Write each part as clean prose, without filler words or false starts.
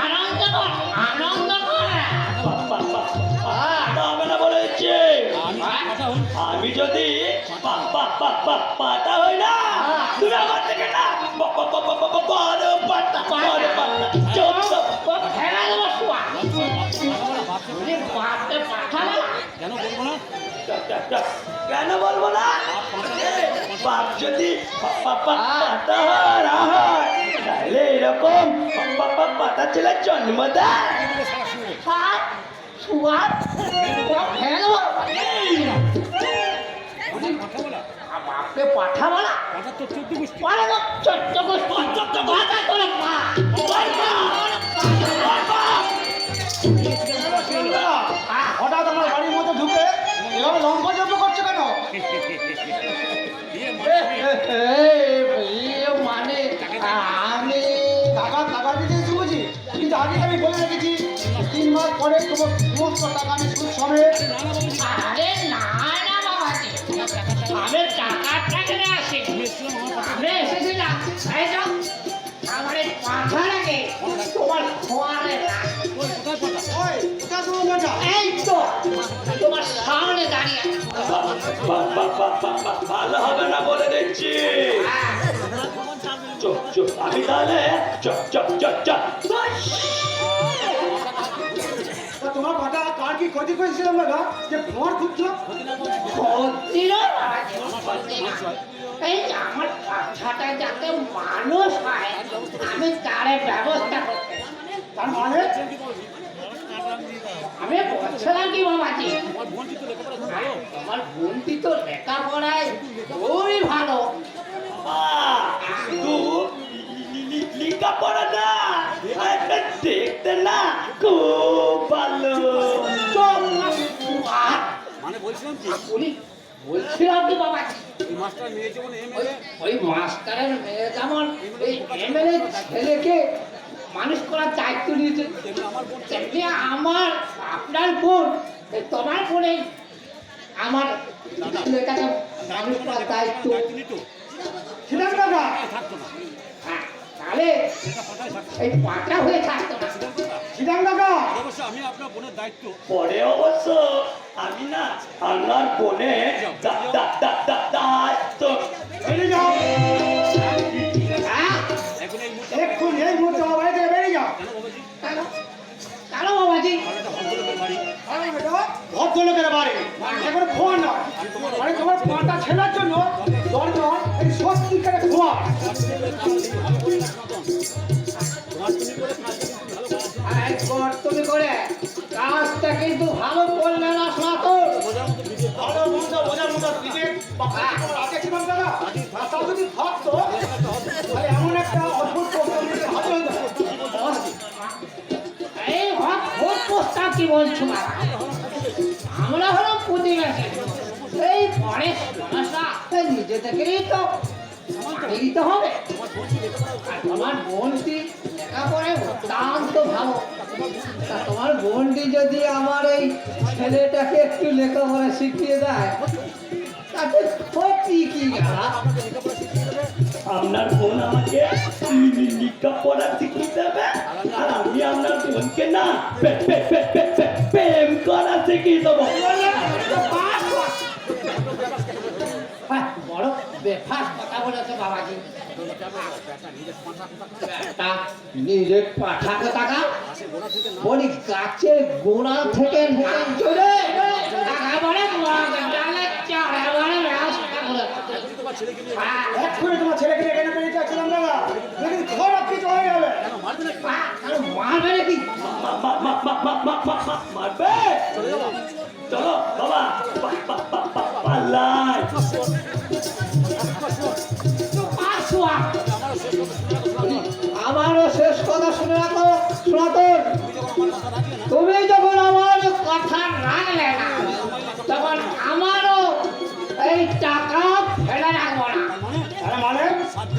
আনন্দ কর, আনন্দ কর। হবে না বলেছি। আমি যদি পাতা হই না, তুমি আমার থেকে না ফেলা দেবো শুয়া। বাপকে পাঠাবো কেন বলবো না? কেন বলবো না? বাপ যদি পাতা হয় তাহলে এরকম পাতা ছেলে জন্ম দেয়। শুয়া ফেলা দেবো। বাপকে পাঠাবো না, তো 14 গোষ্ঠী। চোদ্দ গোষ্ঠী কথা করে মা। হঠাৎ আমার বাড়ির মধ্যে ঢুকে এভাবে লঙ্কাযজ্ঞ করছে কেন? মানে আমি টাকা দিতে বুঝি, কিন্তু আগে আমি বলে রেখেছি 3 মাস পরে তোমার সমস্ত টাকা আমি সুদ সমেত। আরে না না বাবাজি, আমি টাকাটা কিনে আসি। আমি এসেছিলাম এই তো আমার এই পাখা লাগে তোমার খোয়ারে না। ওই কোথা তোমার বেটা? এই তো তোমার সামনে দাঁড়িয়ে আছে। ভালো হবে না বলে দিচ্ছি। চুপ আমি তাহলে তোমার বেটা কার কি ক্ষতি করেছিলাম দাদা যে ভোর খুঁজছো? ক্ষতি নয় বাবাজি, ক্ষতি না। এই যে আমার পাখাটা যাতে মানুষ হয় আমি তার ব্যবস্থা করতে। তার মানে আমি বলছিলাম কি বাবাজি, আমার বোনটি তো লেখাপড়ায় খুবই ভালো। লিখা পড়া না দেখতে না খুব ভালো। মানে বলছিলাম কি, উনি বলছিলাম কি বাবাজি, এই মাস্টার মেয়ে যেমন এমএলএ, ওই মাস্টারের মেয়ে যেমন এই এমএলএ ছেলেকে মানুষ করার দায়িত্ব নিয়েছে, তেমনি আমার আপনার বোন তোমার বোনে আমার ছেলেটাকে মানুষ করার দায়িত্ব। ছিলাম দাদা থাকতো না, হ্যাঁ, তাহলে এই পাটা হয়ে থাকতো না। ছিলাম দাদা। অবশ্য আমি আপনার বোনের দায়িত্ব। পরে অবশ্য আমি না আমার বোনে দায়িত্ব বেরিয়ে যাও, হ্যাঁ, এখন এই মুহূর্তে এক্ষুন এই মুহূর্তে আমার বাড়ি থেকে বেরিয়ে যাও। কেন বাবাজি? কেন কেন বাবাজি? একটা ভদ্রলোকের বাড়ি, আরে বেটা, ভদ্রলোকের বাড়ি এখন ফোন নয়, মানে তোমার পাটা ছেলার জন্য দরকার এই সত্যিকারের খোয়া। তুমি করে কাজটা কিন্তু ভালো করলে না সনাতন। ভালো মন্দ বোঝার মতো বিবেক বা বুদ্ধি তোমার আছে ছিলাম দাদা। আর তা যদি থাকতো তাহলে এমন একটা অদ্ভুত প্রস্তাব নিয়ে হাজির হয়ে যেত। এই ভোট প্রস্তাব কি বলছো বাবা? আমরা হলো প্রতিবেশী, এই পরে সমস্যা নিজে থেকেই তো পাঠিয়ে দিতে হবে। আর তোমার বোনটি লেখাপড়ায় অত্যন্ত ভালো, তা তোমার বোনটি যদি আমার এই ছেলেটাকে একটু লেখাপড়া শিখিয়ে দেয় তাতে ক্ষতি কি গেলা? আপনার বোন আমাকে লেখাপড়া শিখিয়ে দেবে আর আমি আপনার বোনকে না প্রেম করা শিখিয়ে দেবো। হ্যাঁ, বড় বেফাস কথা বলেছে বাবাজি। তা নিজের পাঠা টাকা বলি গাছের গোড়া থেকে চলে একেবারে ডালের চার একেবারে রাস্তা করে। এক্ষুনি তোমার ছেলেকে এখানে বেরিয়ে যাচ্ছিলাম দাদা, যদি খারাপ কিছু হয়ে যাবে। মারবে নাকি? মারবে? চলো বাবা পাল্লাই। আমারও শেষ কথা শুনে রাখো সনাতন, তুমি যখন আমার কথা রাখলে না তখন আমারও এই টাকা ফেলে রাখবো না।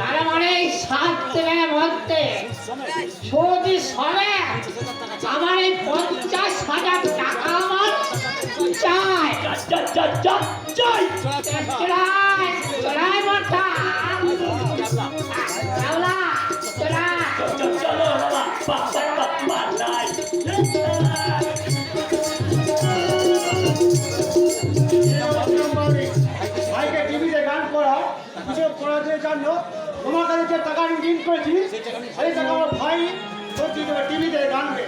তার মানে এই 7 দিনের মধ্যে সুদি সবে আমার এই 50,000 টাকা আমার চাই। চাই চড়াই মাথা চলো চলো বাবা ইঞ্জিন করেছি সেই টাকা আমার ভাই টিভিতে গানবে।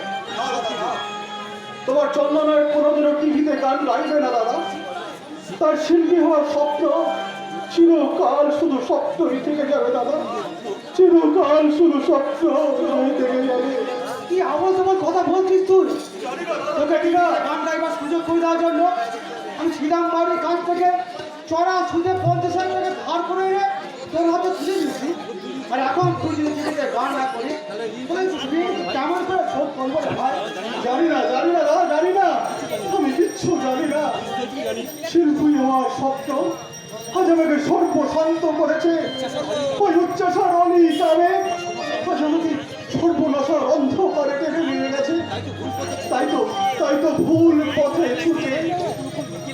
তোমার চন্দনের কোনোদিনও টিভিতে গান গাইবে না দাদা। তার শিল্পী হওয়ার স্বপ্ন চিরকাল শুধু স্বপ্নই থেকে যাবে দাদা, চিরকাল শুধু স্বপ্ন থেকে যাবে। কি আবার তোমার কথা বলছিস তুই? তোকে টিভি গান গাইবার সুযোগ করে দেওয়ার জন্য আমি শ্রীরাম বাড়ির কাছ থেকে চড়া সুদে 50,000 টাকা ধার করে এনে তোর হাতে তুলে দিচ্ছি। আর এখন তুই যদি টিভিতে গান না করি তাহলে তুমি কেমন করে শোধ করবো রে ভাই? জানি না দাদা, জানি না, আমি কিচ্ছু জানি না। শিল্পী হওয়ার স্বপ্ন আজ আমাকে সর্বশান্ত করেছে। ওই উচ্চাসার অনিতাবে আজ আমাকে সর্বনাশার অন্ধকারে টেনে নিয়ে গেছে। তাই তো ভুল পথে ছুটে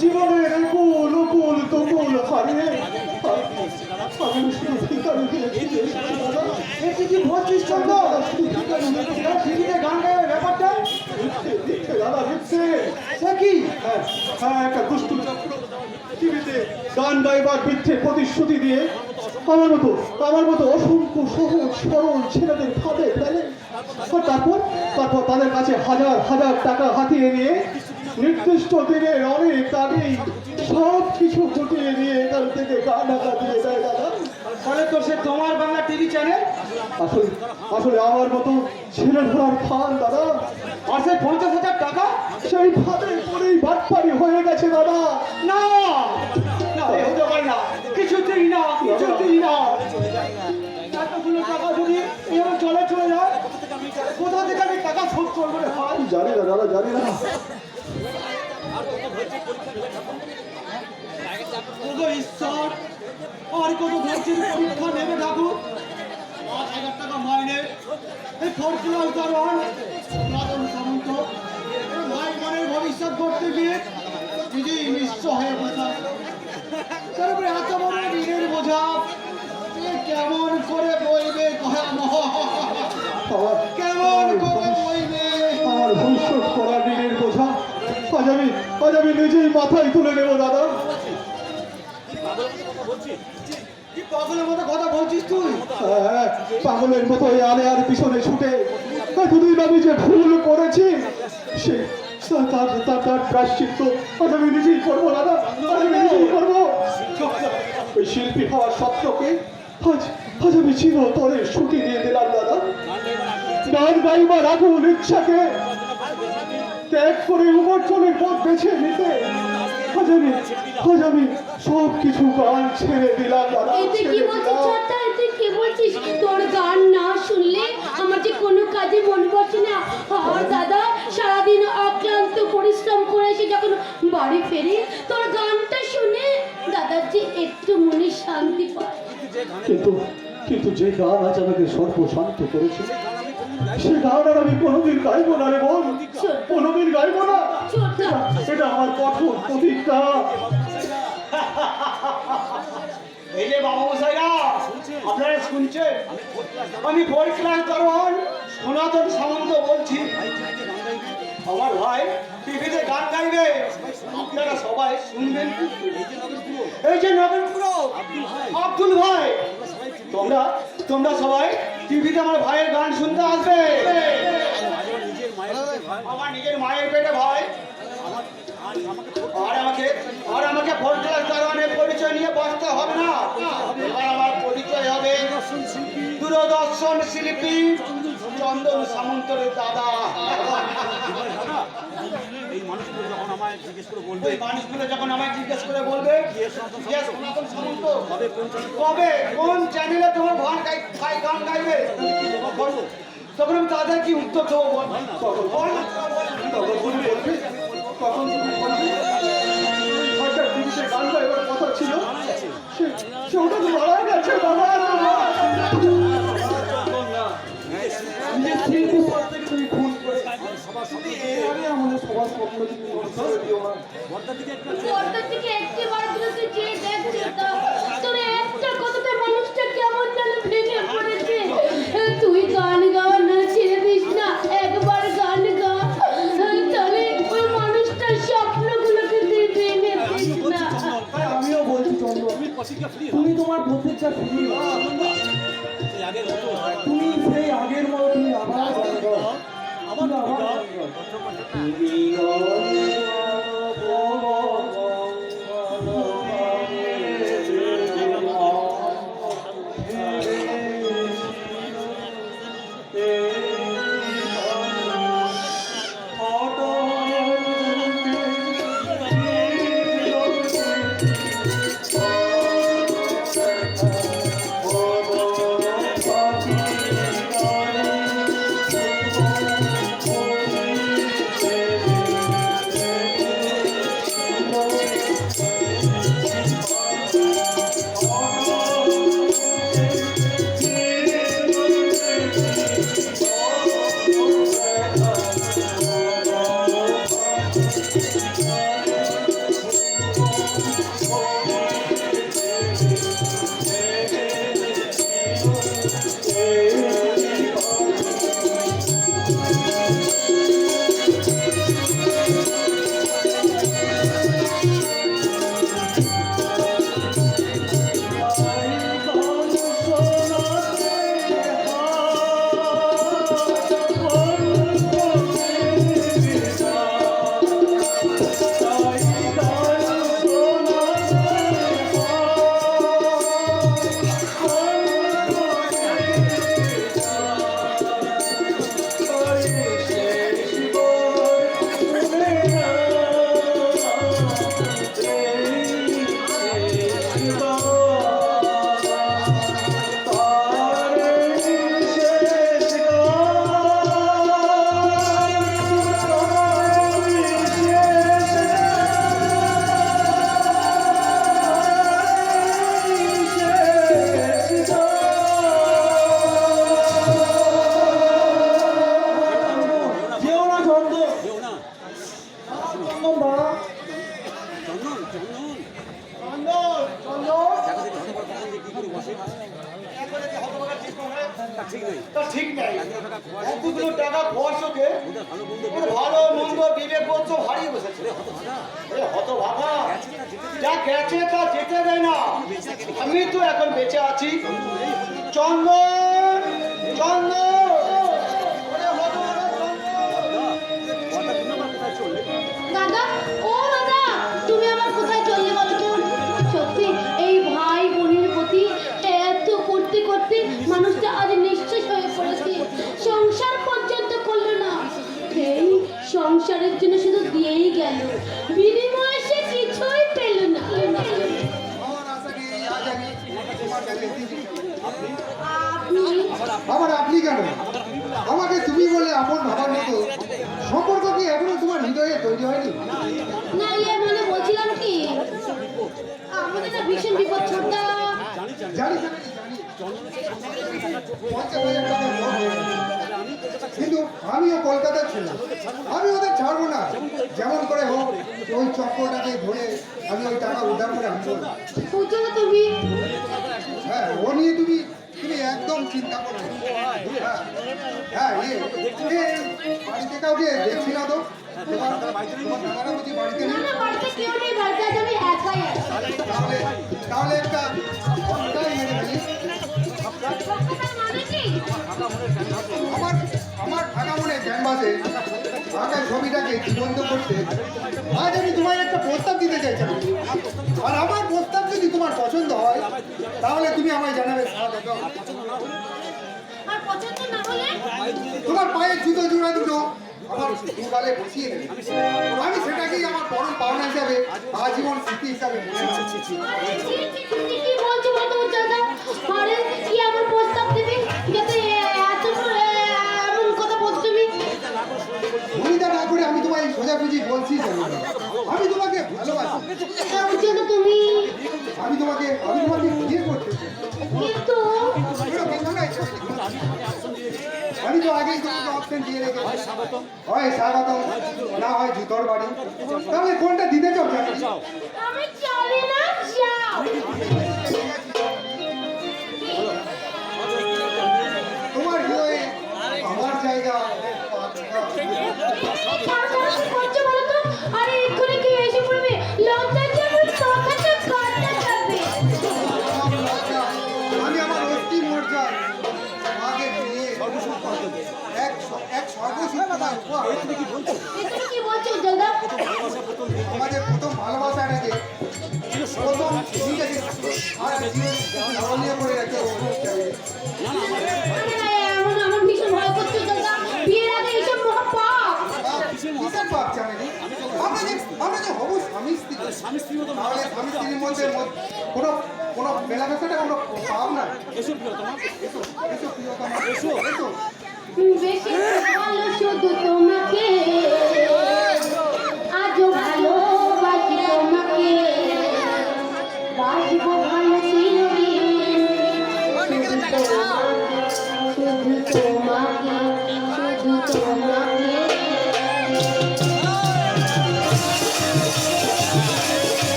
জীবনের কুল কুল তুকুল হারিয়ে আমি শুধু ভিখারি হয়ে ফিরে এসেছি দাদা। এ তুই কি বলছিস চন্দ্র? টিভিতে গান গাইবার ব্যাপারটা মিথ্যে দাদা, মিথ্যে। সে কি? হ্যাঁ, একটা দুষ্টু চক্র টিভিতে গান গাইবার মিথ্যে প্রতিশ্রুতি দিয়ে আমার মতো অসংখ্য সহজ সরল ছেলেদের ফাঁদে ফেলে। আর তারপর তাদের কাছে হাজার হাজার টাকা হাতিয়ে নিয়ে নির্দিষ্ট দিনের অনেক আগেই সব কিছু গুটিয়ে নিয়ে এখান থেকে গান আঁকা দিয়ে দেয় দাদা। ফলে তো সে তোমার বাংলা টিভি চ্যানেল আসলে আমার মতো ছেলে ধরার ফান দাদা। আর সেই 50,000 টাকা সেই ফাঁদে পরেই বাটপাড়ি হয়ে গেছে দাদা। না না, এ হতে পারে না, কিছুতেই না, কিছুতেই না। এতগুলো টাকা যদি এভাবে চলে যায় কোথা থেকে আমি টাকা শোধ করবো রে ভাই? জানি না দাদা, জানি না। ওগো ঈশ্বর, আর কত ভর্তির পরীক্ষা নেবে ঠাকুর? 5,000 টাকা মাইনে, এই ফোরক্লাস দারোয়ান রাজন সামন্ত ভাই বোনের ভবিষ্যৎ করতে গিয়ে নিজেই নিঃস্ব হয়ে বসা। তারপরে এত বড় ঋণের বোঝা এ কেমন করে বইবে? কেমন করে বইবে? আমার ভবিষ্যৎ করা ঋণের বোঝা আজ আমি নিজেই মাথায় তুলে নেবো দাদা। কি পাগলের মতো কথা বলছিস তুই? হ্যাঁ, পাগলের মতো এই আলে আর পিছনে ছুটে এতদিন আমি যে ভুল করেছি সে তার প্রায়শ্চিত্ত আজ আমি নিজেই করবো দাদা, আজ আমি নিজেই করবো। ওই শিল্পী হওয়ার স্বপ্নকে আজ আমি চিরতরে ছুটি দিয়ে দিলাম দাদা। গান গাইবার আগুন ইচ্ছাকে ত্যাগ করে উপার্জনের পথ বেছে নিতে আজ আমি সব কিছু গান ছেড়ে দিলাম দাদা, এতে কি ছেড়ে বলছিস দিলাম। ছাতা? এতে কি বলছিস? তোর গান না শুনলে আমার যে কোনো কাজে মন বসে না। আর দাদা সারাদিন অক্লান্ত পরিশ্রম করে এসে যখন বাড়ি ফেরি তোর গানটা শুনে দাদার যে একটু মনে শান্তি পায়। কিন্তু যে গান আজ আমাকে সর্বশান্ত করেছে সে গান আর আমি কোনোদিন গাইবো না রে বোন, কোনোদিন গাইবো না। ছোট্ট এটা আমার কঠোর প্রতিজ্ঞা। এই যে বাবা মশাইরা আপনারা শুনছেন, আমি ফোরক্লাস দারোয়ান সনাতন সামন্ত বলছি। আমার ভাই টিভিতে গান গাইবে, আপনারা সবাই শুনবেন। এই যে নগরপুর আব্দুল ভাই, তোমরা সবাই টিভিতে আমার ভাইয়ের গান শুনতে আসবে। আমার নিজের মায়ের পেটে ভাই, আর আমাকে ফোরক্লাস দারোয়ানের পরিচয় নিয়ে বসতে হবে না। এবার আমার পরিচয় হবে দূরদর্শন শিল্পী চন্দন সামন্তের দাদা। এই মানুষগুলো যখন আমায় জিজ্ঞেস করে বলবে, ওই মানুষগুলো যখন আমায় জিজ্ঞেস করে বলবে কে সনাতন সামন্ত, কবে কোন চ্যানেলে তোমার গান গাইবে, তখন আমি তাদের কি উত্তর দেবো বল? তখন তুমি বলবি হয়তো টিভিতে গান গাইবার কথা ছিল সে ওটা তো মারা গেছে বাবা। নিজের শিল্পী পদ থেকে তুমি খুন করে তুমি এভাবে আমাদের সবার স্বপ্ন তুমি নষ্ট করে দিও না। পর্দা থেকে একেবারে তুই যে দেখছিস তোর একটা কথাতে মানুষটা কেমন যেন ভেঙে পড়েছে। তুই গান গাওয়া না ছেড়ে দিস না, একবার গান গা, তাহলে ওই মানুষটার স্বপ্নগুলোকে তুই ভেঙে দিস না। আমিও বলছি চন্দ্র, তুমি প্রতিজ্ঞা ফ্রি তুমি তোমার প্রত্যেকটা ফিরিয়ে আগের যেও না চন্দ্র, কেউ না চন্দন বা, চন্দন চন্দন চন্দন, চন্দন। দেখা দেখি হতে পারে কখন যে কি করে বসে এরপরে যে হতভাগা ঠিক করে, তা ঠিক নেই তা ঠিক নাই। এতগুলো টাকা খোয়া এতগুলো টাকা খরচকে ওদের ভালো বন্ধু ওর ভালো মন্দ বিবেক বোধ সব হারিয়ে বসেছে। হত ভাগা ওরে হতভাগা, গেছে না যেতে যা গেছে তা যেতে দেয় না। আমি তো এখন বেঁচে আছি। চন্দন, চন্দন, ওরে হতভাগা চন্দন। কথা তুমি আমার কোথায় চললে দাদা, ও দাদা, তুমি আমার কোথায় চললে বলো তো? সত্যি এই ভাই বোনের প্রতি এত করতে করতে মানুষটা আজ নিঃশেষ হয়ে পড়েছে। সংসার পর্যন্ত করলো না, এই সংসারের জন্য শুধু দিয়েই গেল, বিনিময়ে সে কিছুই পেল না। আপনি আবার আপনি কেন? আমাকে তুমি বলে আপন ভাবার মতো সম্পর্ক কি এখনো তোমার হৃদয়ে তৈরি হয়নি? না, ইয়ে মানে বলছিলাম কি, আমাদের না ভীষণ বিপদ ছোটটা। জানি জানি জানি 50,000 টাকার লোন হয়ে গেছে। কিন্তু আমিও কলকাতা ছিলাম, আমি ওদের ছাড়বো না। যেমন করে হোক ওই চক্রটাকে ধরে আমি ওই টাকা উদ্ধার করে আনবো। বুঝছো না তুমি? হ্যাঁ, ও নিয়ে তুমি তুমি একদম চিন্তা করো না। হ্যাঁ হ্যাঁ, বাড়িতে কাউকে দেখছি না তো। তোমার দাদারা বুঝি বাড়িতে না নেই? না, বাড়িতে কেউ নেই, বাড়িতে আজ আমি একাই আছি। তাহলে তাহলে একটা কথাই মেনে ফেলি। কথাটার মানে কি? আমার আমার ফাঁকা মনে জ্ঞান বাজে আঁকা ছবিটাকে জীবন্ত করতে আজ আমি তোমায় একটা প্রস্তাব দিতে চাইছিলাম। আর আমার প্রস্তাব যদি তোমার পছন্দ হয় তাহলে তুমি আমায় জানাবে। আর পছন্দ না হলে? তোমার পায়ে জুতো জোড়া দুটো আমার দুগালে বসিয়ে দেবে। আমি সেটাকেই আমার পরম পাওনা হিসাবে আজীবন স্মৃতি হিসাবে মনে রাখছি। আরে ছি, ছি, ছি, ছি, কি বলছো বলো তো দাদা? আরে কি আমার প্রস্তাব দেবে যাতে এত এমন কথা বলছো তুমি? ভূমিকা না করে আমি তোমায় সোজাসুজি বলছি জানো না। আমি তোমাকে ভালোবাসি। ওর জন্য তুমি আমি তোমাকে বিয়ে করতে চাই। কিন্তু কোনো কিছু নাই। আমি তো আগেই তোমাকে অপশন দিয়ে রেখেছি, হয় স্বাগতম না হয় জুতোর বাড়ি। তাহলে কোনটা দিতে চাও জানি? আমি চলি না, যাও। তোমার হৃদয়ে আমার জায়গা। ছাড়ো, কি করছো বলো তো? আরে এক্ষুনি কেউ এসে পড়বে, লজ্জায় যে আমার মাথাটা কাটা যাবে। আমি আমার অস্থি মর্যাদা মাকে ফিরিয়ে এক সর্বসুখ এই তুমি কি বলছো? এ তুমি কি বলছো উজ্জ্বলদা? ভালোবাসা প্রথম দিন থেকে আমাদের প্রথম ভালোবাসাটাকে প্রথম ঠিক আছে আর জীবন নিয়ে পড়ে গেছে এমন আমার ভীষণ ভয় করছে উজ্জ্বলদা। বিয়ের আগে এইসব মহাপাপ। কিসের পাপ জানেন? আমরা যে হবো স্বামী স্ত্রী, স্বামী স্ত্রী মতো তাহলে স্বামী স্ত্রীর মধ্যে কোনো মেলামেশাটা কোনো পাপ না। এসো প্রিয়তমা, এসো এসো প্রিয়তমা, এসো এসো। বেশি ভালো শুধু তোমাকে, আজও ভালোবাসি তোমাকে, বাসবো ভালো চিরদিন। শুধু তোমাকে, শুধু তোমাকে।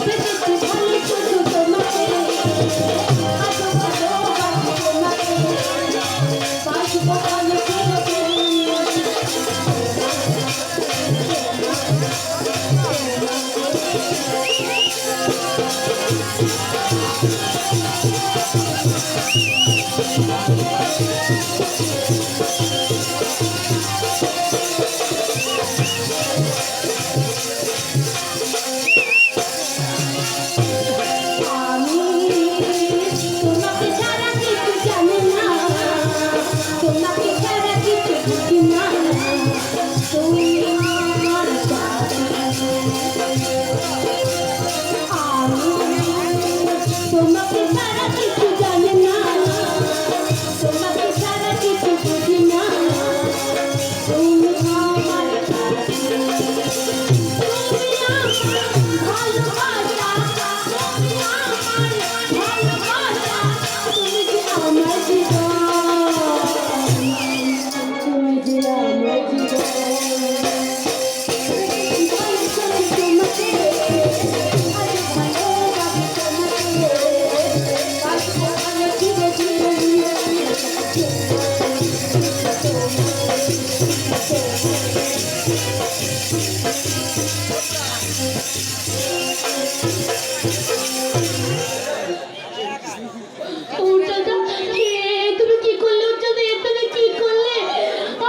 বেশি ভালো শুধু তোমাকে, আজও ভালোবাসি তোমাকে, বাসবো ভালো চিরদিন। আমি তোমাকে ছাড়া কিছু জানি না, তোমাকে ছাড়া কিছু বুঝি না, তুমি আমার জাতি। আমি তোমাকে ছাড়া কিছু জানি না, তোমাকে ছাড়া কিছু বুঝি না, তুমি আমার জাতি। তুমি আমার ভালোবাসা, তুমি আমার ভালোবাসা, তুমি যে আমার জীবন, তুমি যে আমার জীবন। ভালোবাসি তোমাকে, আজ ভালোবাসি তোমাকে, বাসবো ভালো চিরদিন। উজ্জ্বলদা, তুমি কি করলে উজ্জ্বলদা? তুমি কি করলে?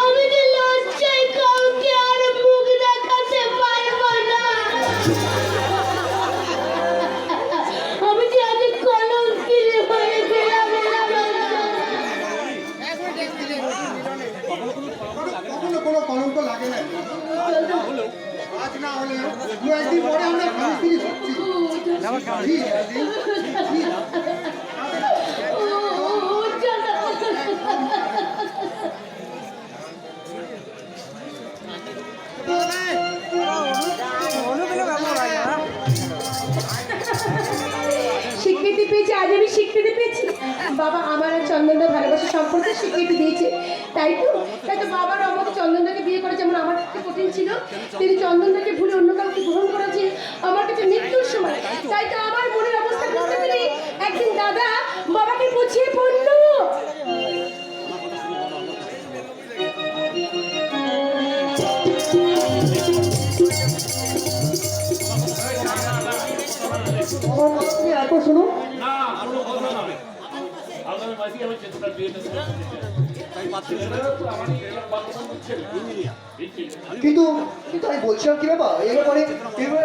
আমি যে লজ্জায় কাউকে আর মুখ দেখাতে পারবো না। আমি যে আজ কলঙ্কিনী হয়ে গেলাম। কখনো কোনো কলঙ্ক লাগে না। আজ না হলে দু একদিন পরে আমরা স্বামী স্ত্রী হচ্ছি। জি, জি, জি। স্বীকৃতি পেয়েছি, আজ আমি স্বীকৃতি পেয়েছি। বাবা আমার আর চন্দনদা ভালোবাসা সম্পর্কে স্বীকৃতি দিয়েছে। তাই তো বাবার আমাকে চন্দনদাকে বিয়ে করে যেমন আমার কাছে কঠিন ছিল, তিনি চন্দনদাকে ভুলে অন্য কাউকে গ্রহণ করেছে আমার কাছে মৃত্যুর সময়। তাই তো আমার মনের অবস্থা বুঝতে পেরে একদিন দাদা বাবাকে বুঝিয়ে বললো, আমার কথা তুমি একবার শোনো। তাই পাচ্ছি ইঞ্জিনিয়ার কিন্তু কিন্তু আমি বলছিলাম কি বাবা, এই ব্যাপারে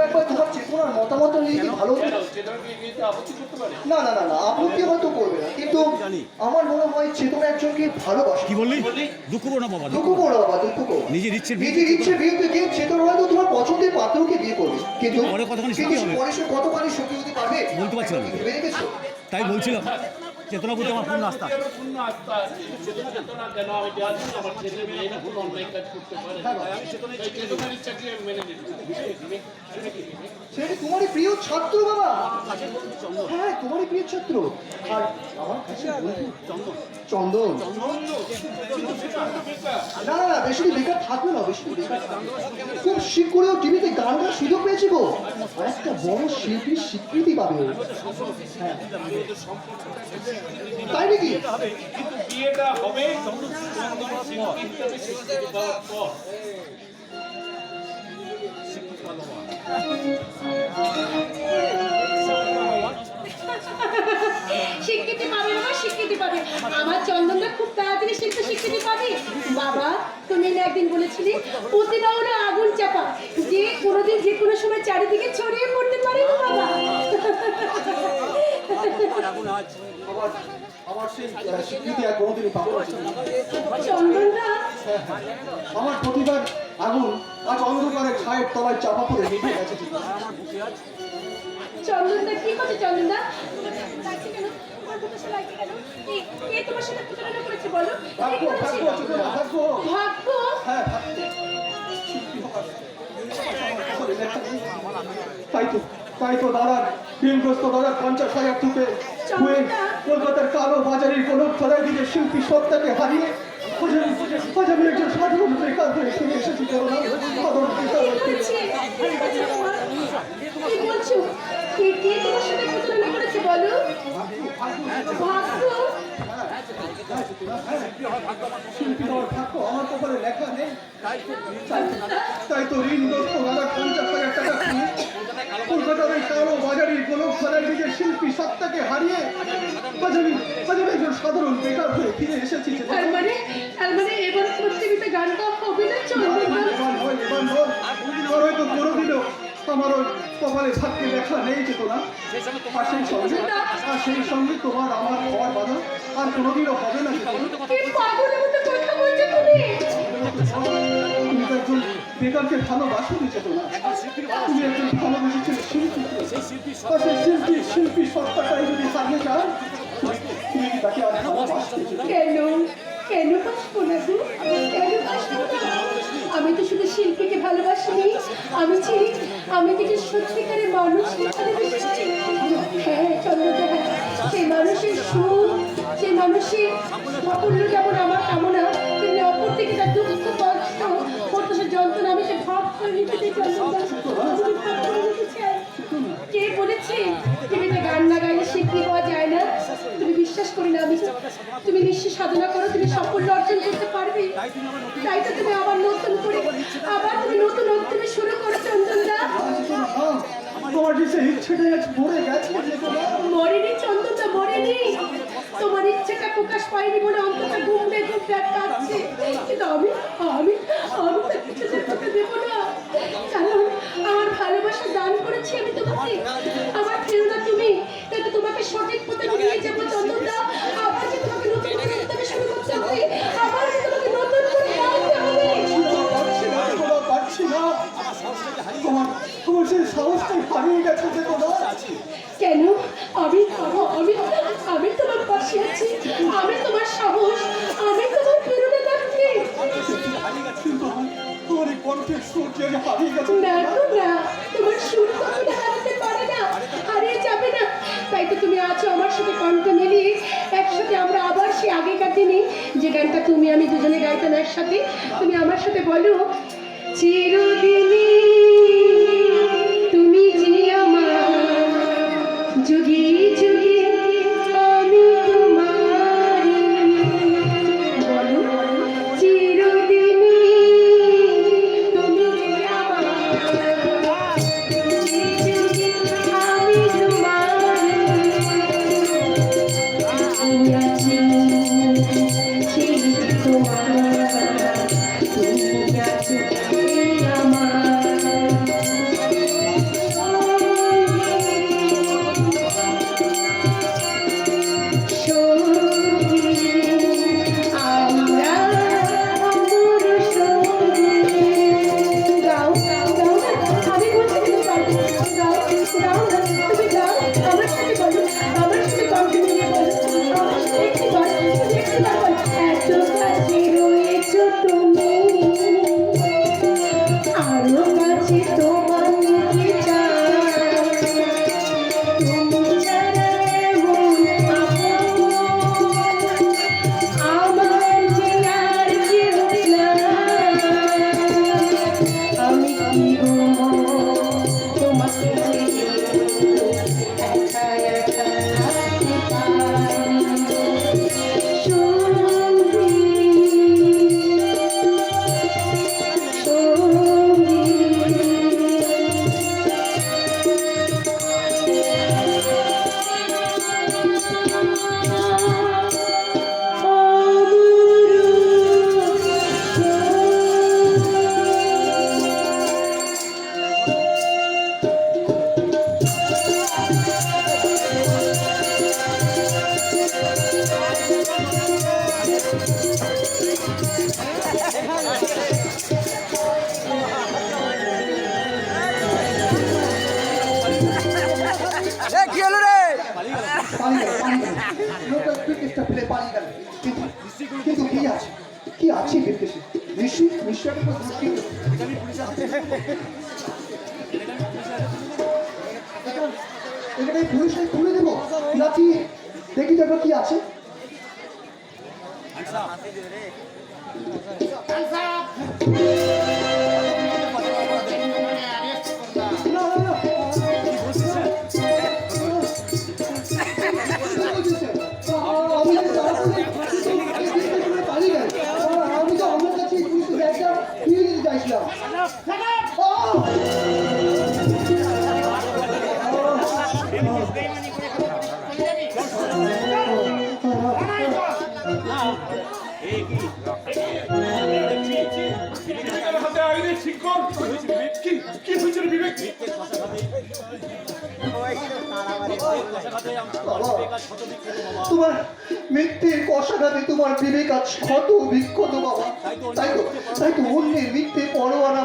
একবার তোমার চেতনার মতামত নিয়ে কি ভালো হতো? না না না না, আপত্তি হয়তো করবে না, কিন্তু আমার মনে হয় চেতনা একজনকে ভালোবাসে। কি বললি? দুঃখ করো না বাবা, দুঃখ করো বাবা, দুঃখ করো। নিজের ইচ্ছের নিজের ইচ্ছে বিরুদ্ধে যে চেতনা হয়তো তোমার পছন্দের পাত্রকে বিয়ে করবে, কিন্তু পরে কতখানি সত্যি হবে? পরে সে কতখানি সত্যি হতে পারবে বলতে পারছি না। ভেবে দেখেছো? তাই বলছিলাম চেতনা বলতে আমার পূর্ণ আস্থা। পূর্ণ আস্থা আছে। চেতনা কেন আমি জানি আমার ছেলে মেয়েরা কোনো অন্যায় কাজ করতে পারে না। এই চেতনার ইচ্ছাকে আমি মেনে নিই। সেটা তোমারই প্রিয় ছাত্র বাবা। হ্যাঁ, তোমারই প্রিয় ছাত্র। আর আমার কাছে বন্ধু চন্দন। না না না, বেশি দিন বেকার থাকবে না, বেশি দিন বেকার থাকবে না। খুব শীঘ্রই ও টিভিতে গান গাওয়ার সুযোগ পেয়েছে গো, আর একটা বড় শিল্পীর স্বীকৃতি পাবে ও। হ্যাঁ। তাই নাকি? কিন্তু বিয়েটা হবে চন্দন শিল্পী হিসেবে স্বীকৃতি পাওয়ার পর। স্বীকৃতি পাবে বাবা, স্বীকৃতি পাবে। আমার চন্দনটা খুব তাড়াতাড়ি স্বীকৃতি পাবে। বাবা, তুমি না একদিন বলেছিলে প্রতিভা হলো আগুন চাপা, যে কোনোদিন যে কোনো সময় চারিদিকে ছড়িয়ে পড়তে পারে না বাবা। আমার সেই স্বীকৃতি আর কোনোদিনই পাবো না। চন্দনটা আমার প্রতিভার আগুন আজ অন্ধকারে ছায়ের তলায় চাপা পড়ে নিভে গেছে। চন্দনদা কি করছে? চন্দনদা লাগছে কেন? তোমার বুকে লাগছে কেন? কে তোমার সাথে প্রতারণা করেছে বলো? ভাগ্য, ভাগ্য, ভাগ্য। ভাগ্য? হ্যাঁ, তাই তো দাদার ঋণগ্রস্ত দাদার 50,000 টুপে হয়ে কলকাতার কালো বাজারের কোনো খোলায় দিকে শিল্পী সত্তাকে হারিয়ে আজ আমি একজন সাধারণ বেকার হয়ে ফিরে এসেছি। সাধারণ বেকার হয়ে ফিরে এসেছি। কি বলছো? কে তোমার সাথে প্রতারণা করেছে বলো? ভাগ্য? শিল্পী হওয়ার ভাগ্য আমার কপালে লেখা নেই। তাই তো ঋণগ্রস্ত দাদার 50,000 টাকা দিয়ে কলকাতার ওই কালো বাজারের কোনো খোলায় দিকে শিল্পী সত্তাকে হারিয়ে আজ আমি একজন সাধারণ বেকার হয়ে ফিরে এসেছি। তার মানে এবার প্রতিযোগিতা গানটা হবে না চন্দনদা? আর হয়তো কোনোদিনও আমার ওই কপালে ভাগ্যে লেখা নেই চেতনা। আর সেই সঙ্গে তোমার আমার হওয়ার বাধা আর কোনোদিনও হবে না। কি পাগলের মতো কথা বলছো তুমি? তুমি তো একজন বেকারকে ভালোবাসোনি চেতনা। তুমি একজন ভালোবেসেছিলে শিল্পী সত্তাটাই যদি হারিয়ে যায়, তুমি কি তাকে আর ভালোবাসতে? কেন বাসবো না গো? কেন বাসবো না? আমি তো শুধু শিল্পীকে ভালোবাসিনি, আমি থেকে সত্যিকারের মানুষকে ভালোবেসেছি। হ্যাঁ চন্দ্রদা, সেই মানুষের সুখ, সেই মানুষের সাফল্য যেমন আমার কামনা, তেমনি অপর থেকে তার দুঃখ কষ্ট প্রত্যাশা যন্ত্রণা আমি সে ভাব করে নিতে চাই। কে বলেছে টিভিতে গান না গাইলে শিল্পী হওয়া যায় না? তুমি বিশ্বাস করি না আমি? তুমি নিশ্চয় সাধনা করো, তুমি সাফল্য অর্জন করতে পারবে। তাই তো তুমি আবার নতুন তুমি শুরু করো চন্দনদা। তোমার যে সেই ইচ্ছেটাই আজ মরে গেছে। মরেনি চন্দনদা, মরেনি। তোমার ইচ্ছেটা প্রকাশ পায়নি বলে অন্তত ঘুমবে কাঁদছে। কিন্তু আমি তার কিছু করতে দেবো না, কারণ আমার ভালোবাসা দান করেছি আমি তোমাকে। আমার প্রেরণা তুমি, তাই তো তোমাকে সঠিক পথে নিয়ে যাবো চন্দনদা। আবার যে তোমাকে নতুন করে উদ্যমে শুরু করতে হবে, আবার যে তোমাকে নতুন করে গাইতে হবে। পারছি না, তোমার সেই সাহসটাই হারিয়ে গেছে চেতনা। কেন? আমি তোমার পাশে আছি, আমি তোমার সাহস, আমি তোমার প্রেরণা রাখছি। তোমার এই কণ্ঠের সুর যে হারিয়ে গেছে। না গো না, তোমার সুর কখনো হারাতে পারে না, হারিয়ে যাবে না। তাই তো তুমি আছো আমার সাথে কণ্ঠ মিলিয়ে একসাথে আমরা আবার সেই আগেকার দিনে যে গানটা তুমি আমি দুজনে গাইতাম একসাথে, তুমি আমার সাথে বলো, চিরদিনই তুমি যে আমার, যুগে যুগে আমি তোমার। বলো, চিরদিনই তুমি যে আমার, যুগে যুগে আমি তোমার। আমি আছি সেই তোমার, তুমি আছো ব্রিটিশটা ফেলে পালিয়ে গেল। কিন্তু কিন্তু কি আছে ব্রিটিশে? নিশ্চয়ই একটা কোনো দুঃখী। এখানে পুলিশে খুলে দেবো নাকি দেখি দেখো কি আছে। না না না আমি তো আমার কাছে ব্যাগটা ফিরে দিতে চাইছিলাম। হাতে আইনের শিক্ষক কি হয়েছে রে বিবেক? তোমার মিথ্যের কষাঘাতে তোমার বিবেক আজ ক্ষত বিক্ষত বাবা। তাই তো অন্যের মিথ্যে পরোয়ানা